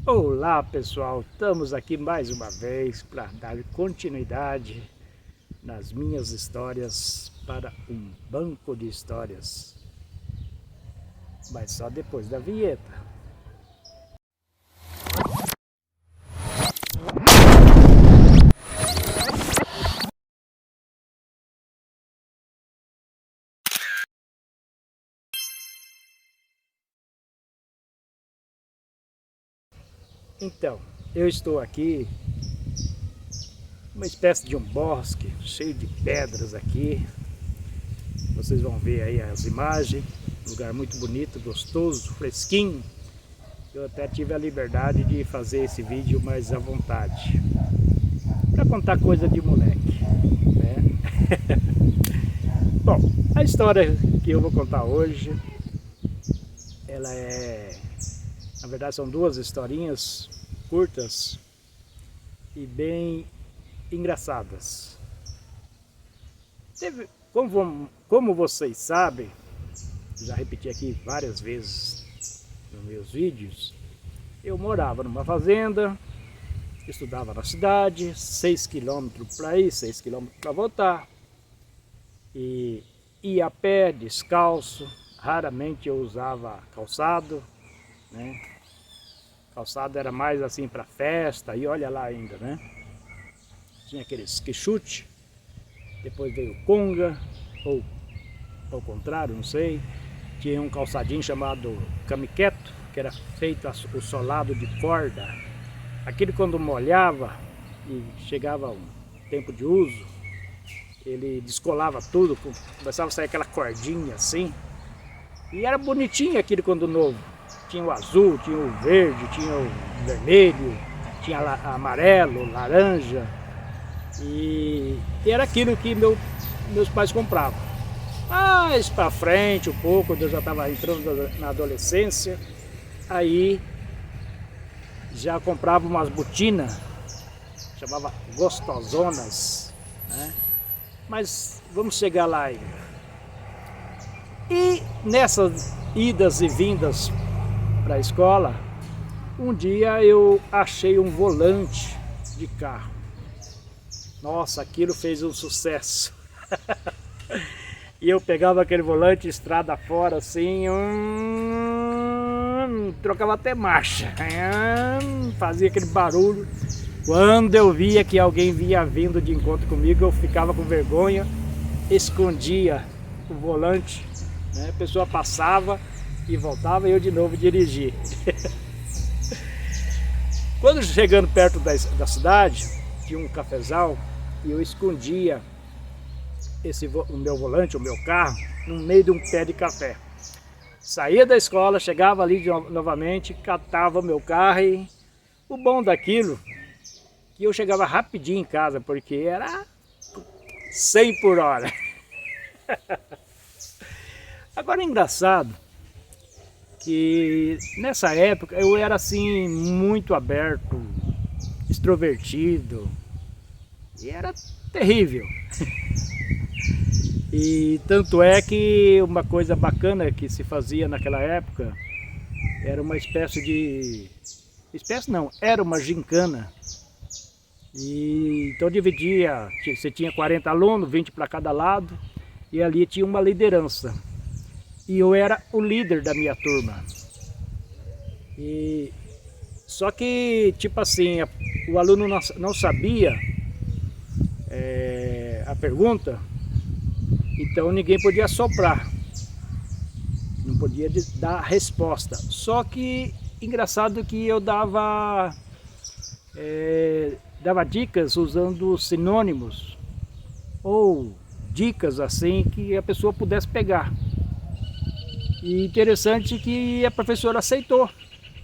Olá pessoal, estamos aqui mais uma vez para dar continuidade nas minhas histórias para um banco de histórias, mas só depois da vinheta. Então, eu estou aqui, uma espécie de um bosque cheio de pedras aqui. Vocês vão ver aí as imagens, lugar muito bonito, gostoso, fresquinho. Eu até tive a liberdade de fazer esse vídeo mais à vontade, para contar coisa de moleque, né? Bom, a história que eu vou contar hoje, ela é... Na verdade são duas historinhas curtas e bem engraçadas. Como vocês sabem, já repeti aqui várias vezes nos meus vídeos, eu morava numa fazenda, estudava na cidade, 6 quilômetros para ir, 6 quilômetros para voltar, e ia a pé, descalço, raramente eu usava calçado, né? Calçado era mais assim para festa, e olha lá ainda, né? Tinha aqueles quixute, depois veio conga, ou ao contrário, não sei. Tinha um calçadinho chamado camiqueto, que era feito o solado de corda. Aquele quando molhava e chegava um tempo de uso, ele descolava tudo, começava a sair aquela cordinha assim. E era bonitinho aquele quando novo. Tinha o azul, tinha o verde, tinha o vermelho, tinha amarelo, laranja. E era aquilo que meus pais compravam. Mais para frente um pouco, quando eu já estava entrando na adolescência, aí já comprava umas botinas, chamava gostosonas, né? Mas vamos chegar lá ainda. E nessas idas e vindas para a escola, um dia eu achei um volante de carro. Nossa, aquilo fez um sucesso. E eu pegava aquele volante estrada fora assim, trocava até marcha, fazia aquele barulho. Quando eu via que alguém vinha vindo de encontro comigo, eu ficava com vergonha, escondia o volante, né? A pessoa passava e voltava e eu de novo dirigia. Quando chegando perto da cidade, tinha um cafezal e eu escondia o meu volante, o meu carro, no meio de um pé de café. Saía da escola, chegava ali novamente, catava meu carro e o bom daquilo, que eu chegava rapidinho em casa, porque era 100 por hora. Agora é engraçado que nessa época eu era assim muito aberto, extrovertido, e era terrível. E tanto é que uma coisa bacana que se fazia naquela época era uma espécie de... Espécie não, era uma gincana. E então dividia, você tinha 40 alunos, 20 para cada lado, e ali tinha uma liderança. E eu era o líder da minha turma. E só que, tipo assim, o aluno não sabia a pergunta, então ninguém podia soprar, não podia dar resposta. Só que, engraçado que eu dava dicas usando sinônimos, ou dicas assim que a pessoa pudesse pegar. E interessante que a professora aceitou,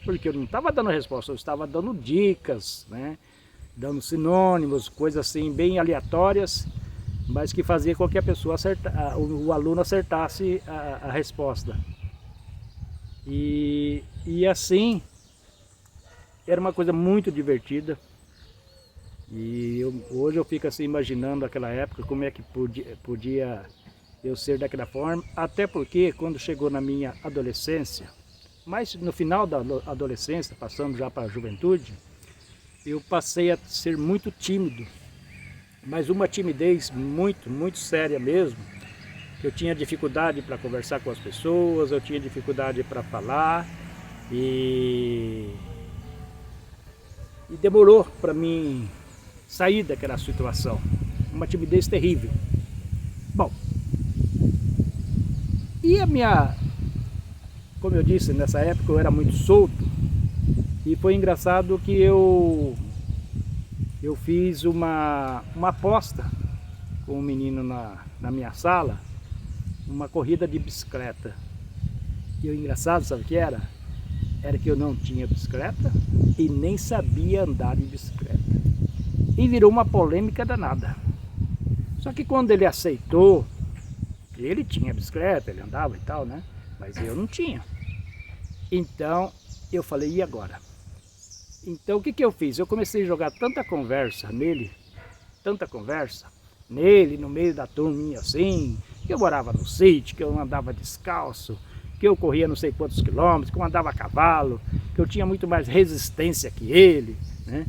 porque eu não estava dando resposta, eu estava dando dicas, né? Dando sinônimos, coisas assim bem aleatórias, mas que fazia com que a pessoa o aluno acertasse a resposta. E assim, era uma coisa muito divertida. E hoje eu fico assim imaginando aquela época, como é que podia eu ser daquela forma, até porque quando chegou na minha adolescência, Mas no final da adolescência, passando já para a juventude, eu passei a ser muito tímido. Mas uma timidez muito séria mesmo. Eu tinha dificuldade para conversar com as pessoas, eu tinha dificuldade para falar e demorou para mim sair daquela situação. Uma timidez terrível. Bom, e como eu disse, nessa época eu era muito solto e foi engraçado que eu fiz uma aposta com um menino na minha sala, uma corrida de bicicleta. E o engraçado, sabe o que era? Era que eu não tinha bicicleta e nem sabia andar de bicicleta. E virou uma polêmica danada. Só que quando ele aceitou, ele tinha bicicleta, ele andava e tal, né? Mas eu não tinha. Então eu falei, e agora? Então o que eu fiz? Eu comecei a jogar tanta conversa nele, no meio da turminha assim, que eu morava no sítio, que eu andava descalço, que eu corria não sei quantos quilômetros, que eu andava a cavalo, que eu tinha muito mais resistência que ele, né?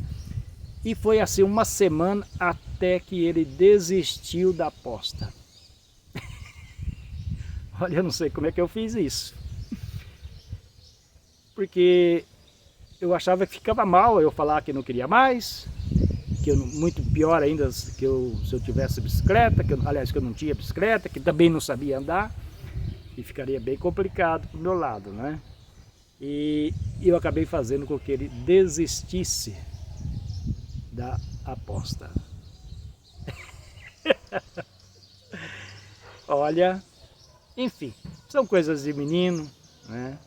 E foi assim uma semana até que ele desistiu da aposta. Olha, eu não sei como é que eu fiz isso. Porque eu achava que ficava mal eu falar que não queria mais, muito pior ainda se eu tivesse bicicleta, aliás, que eu não tinha bicicleta, que também não sabia andar, e ficaria bem complicado pro meu lado, né? E eu acabei fazendo com que ele desistisse da aposta. Olha, enfim, são coisas de menino, né?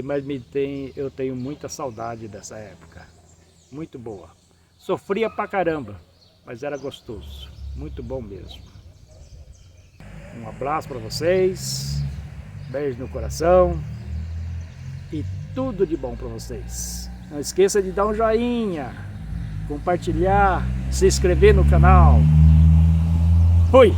Mas eu tenho muita saudade dessa época, muito boa. Sofria pra caramba, mas era gostoso, muito bom mesmo. Um abraço para vocês, beijo no coração e tudo de bom para vocês. Não esqueça de dar um joinha, compartilhar, se inscrever no canal. Fui!